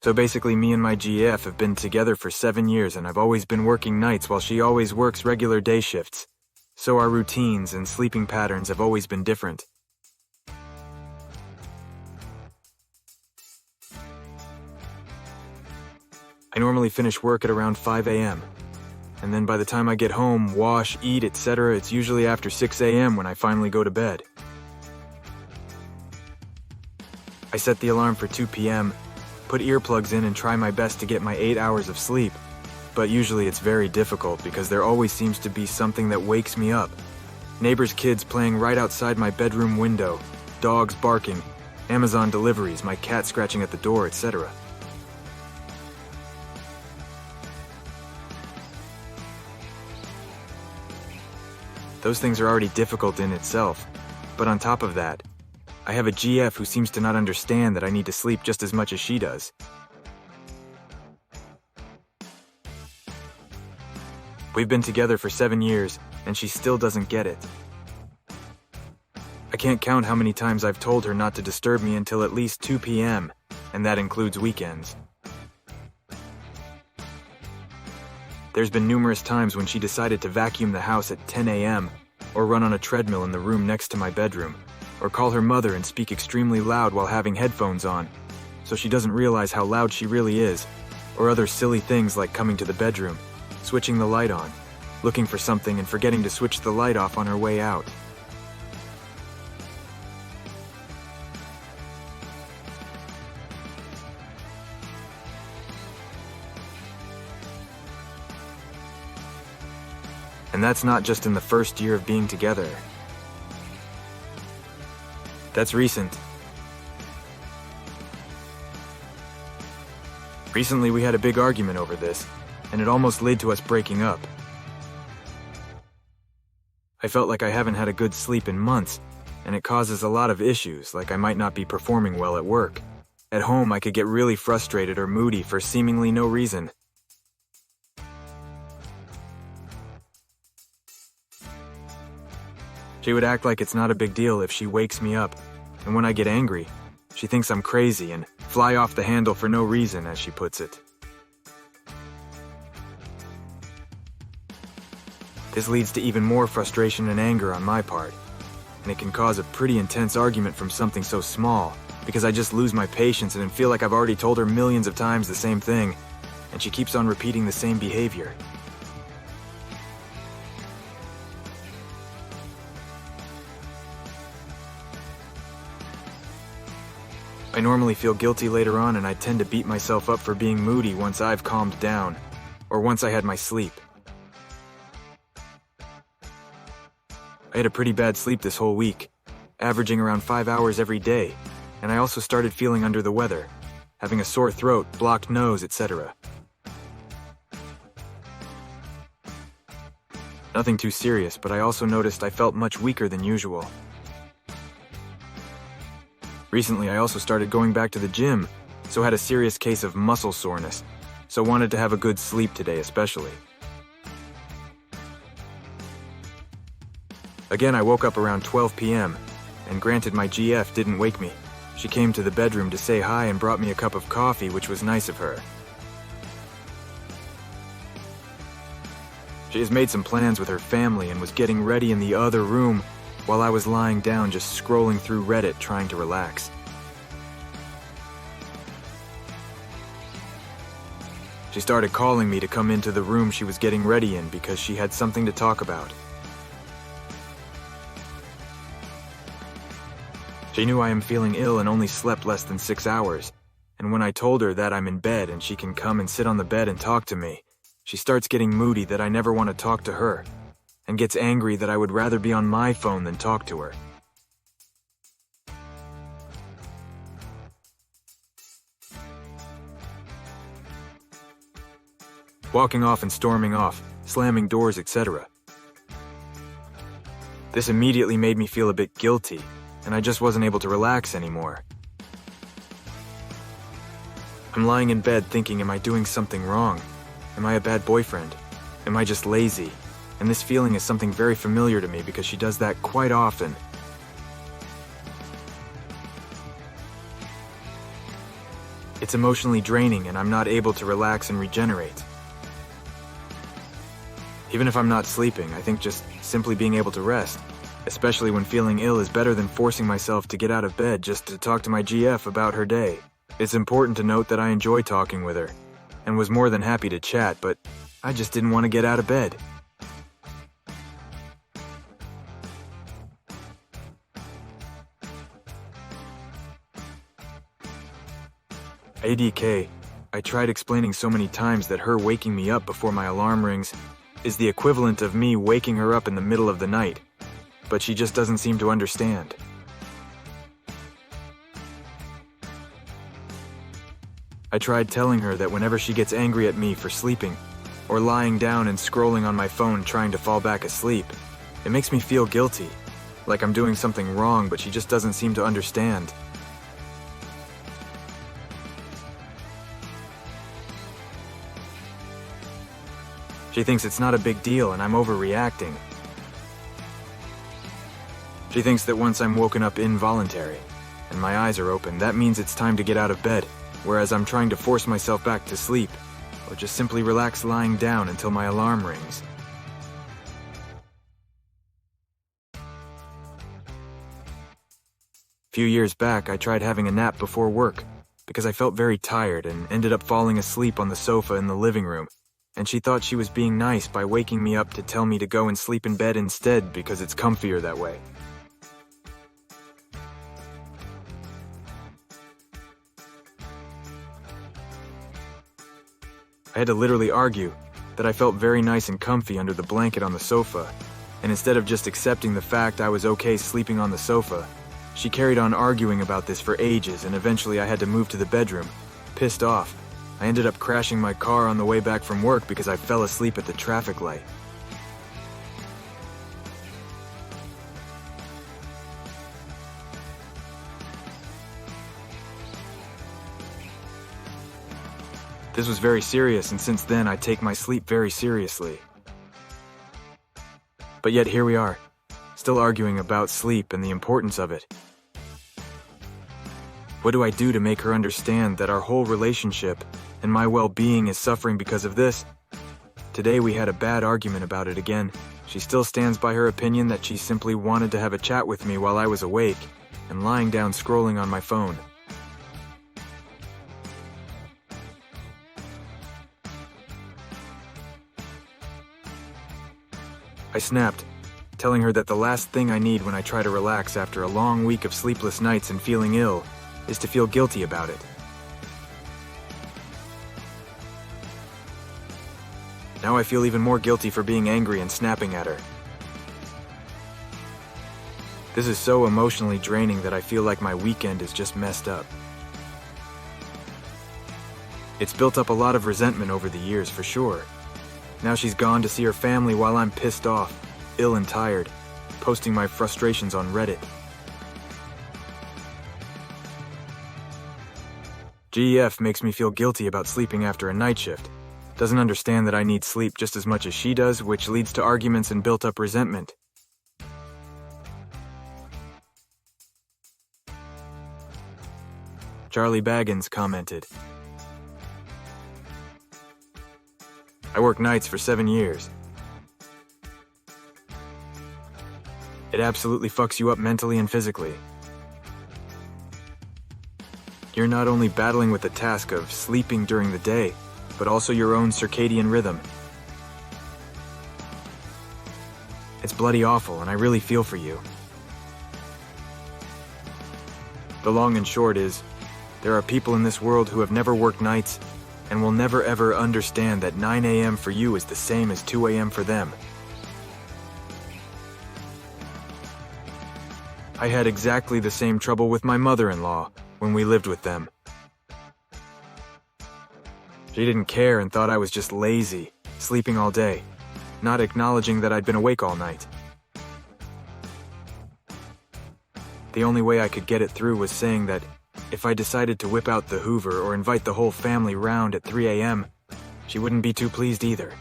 So basically me and my GF have been together for 7 years and I've always been working nights while she always works regular day shifts. So our routines and sleeping patterns have always been different. I normally finish work at around 5 a.m. And then by the time I get home, wash, eat, etc., it's usually after 6 a.m. when I finally go to bed. I set the alarm for 2 p.m., put earplugs in and try my best to get my 8 hours of sleep. But usually it's very difficult because there always seems to be something that wakes me up. Neighbors' kids playing right outside my bedroom window, dogs barking, Amazon deliveries, my cat scratching at the door, etc. Those things are already difficult in itself, but on top of that, I have a GF who seems to not understand that I need to sleep just as much as she does. We've been together for 7 years, and she still doesn't get it. I can't count how many times I've told her not to disturb me until at least 2 p.m., and that includes weekends. There's been numerous times when she decided to vacuum the house at 10 a.m., or run on a treadmill in the room next to my bedroom, or call her mother and speak extremely loud while having headphones on, so she doesn't realize how loud she really is, or other silly things like coming to the bedroom, switching the light on, looking for something and forgetting to switch the light off on her way out. And that's not just in the first year of being together. That's recent. Recently we had a big argument over this, and it almost led to us breaking up. I felt like I haven't had a good sleep in months, and it causes a lot of issues, like I might not be performing well at work. At home, I could get really frustrated or moody for seemingly no reason. She would act like it's not a big deal if she wakes me up, and when I get angry, she thinks I'm crazy and fly off the handle for no reason, as she puts it. This leads to even more frustration and anger on my part, and it can cause a pretty intense argument from something so small, because I just lose my patience and feel like I've already told her millions of times the same thing, and she keeps on repeating the same behavior. I normally feel guilty later on, and I tend to beat myself up for being moody once I've calmed down, or once I had my sleep. I had a pretty bad sleep this whole week, averaging around 5 hours every day, and I also started feeling under the weather, having a sore throat, blocked nose, etc. Nothing too serious, but I also noticed I felt much weaker than usual. Recently, I also started going back to the gym, so had a serious case of muscle soreness, so wanted to have a good sleep today especially. Again, I woke up around 12 p.m., and granted my GF didn't wake me. She came to the bedroom to say hi and brought me a cup of coffee, which was nice of her. She has made some plans with her family and was getting ready in the other room while I was lying down just scrolling through Reddit trying to relax. She started calling me to come into the room she was getting ready in because she had something to talk about. She knew I am feeling ill and only slept less than 6 hours, and when I told her that I'm in bed and she can come and sit on the bed and talk to me, she starts getting moody that I never want to talk to her, and gets angry that I would rather be on my phone than talk to her. Walking off and storming off, slamming doors, etc. This immediately made me feel a bit guilty, and I just wasn't able to relax anymore. I'm lying in bed thinking, am I doing something wrong? Am I a bad boyfriend? Am I just lazy? And this feeling is something very familiar to me because she does that quite often. It's It's emotionally draining and I'm not able to relax and regenerate. Even if I'm not sleeping, I think just simply being able to rest, especially when feeling ill, is better than forcing myself to get out of bed just to talk to my GF about her day. It's important to note that I enjoy talking with her, and was more than happy to chat, but I just didn't want to get out of bed. ADK, I tried explaining so many times that her waking me up before my alarm rings is the equivalent of me waking her up in the middle of the night, but she just doesn't seem to understand. I tried telling her that whenever she gets angry at me for sleeping, or lying down and scrolling on my phone trying to fall back asleep, it makes me feel guilty, like I'm doing something wrong, but she just doesn't seem to understand. She thinks it's not a big deal and I'm overreacting. She thinks that once I'm woken up involuntary, and my eyes are open, that means it's time to get out of bed, whereas I'm trying to force myself back to sleep, or just simply relax lying down until my alarm rings. A few years back, I tried having a nap before work, because I felt very tired and ended up falling asleep on the sofa in the living room, and she thought she was being nice by waking me up to tell me to go and sleep in bed instead because it's comfier that way. I had to literally argue that I felt very nice and comfy under the blanket on the sofa, and instead of just accepting the fact I was okay sleeping on the sofa, she carried on arguing about this for ages, and eventually I had to move to the bedroom. Pissed off, I ended up crashing my car on the way back from work because I fell asleep at the traffic light. This was very serious, and since then I take my sleep very seriously. But yet here we are, still arguing about sleep and the importance of it. What do I do to make her understand that our whole relationship and my well-being is suffering because of this? Today we had a bad argument about it again. She still stands by her opinion that she simply wanted to have a chat with me while I was awake and lying down scrolling on my phone. I snapped, telling her that the last thing I need when I try to relax after a long week of sleepless nights and feeling ill is to feel guilty about it. Now I feel even more guilty for being angry and snapping at her. This is so emotionally draining that I feel like my weekend is just messed up. It's built up a lot of resentment over the years, for sure. Now she's gone to see her family while I'm pissed off, ill and tired, posting my frustrations on Reddit. GEF makes me feel guilty about sleeping after a night shift. Doesn't understand that I need sleep just as much as she does, which leads to arguments and built-up resentment. Charlie Baggins commented, I worked nights for 7 years. It absolutely fucks you up mentally and physically. You're not only battling with the task of sleeping during the day, but also your own circadian rhythm. It's bloody awful, and I really feel for you. The long and short is, there are people in this world who have never worked nights and will never ever understand that 9 a.m. for you is the same as 2 a.m. for them. I had exactly the same trouble with my mother-in-law when we lived with them. She didn't care and thought I was just lazy, sleeping all day, not acknowledging that I'd been awake all night. The only way I could get it through was saying that if I decided to whip out the Hoover or invite the whole family round at 3 a.m., she wouldn't be too pleased either.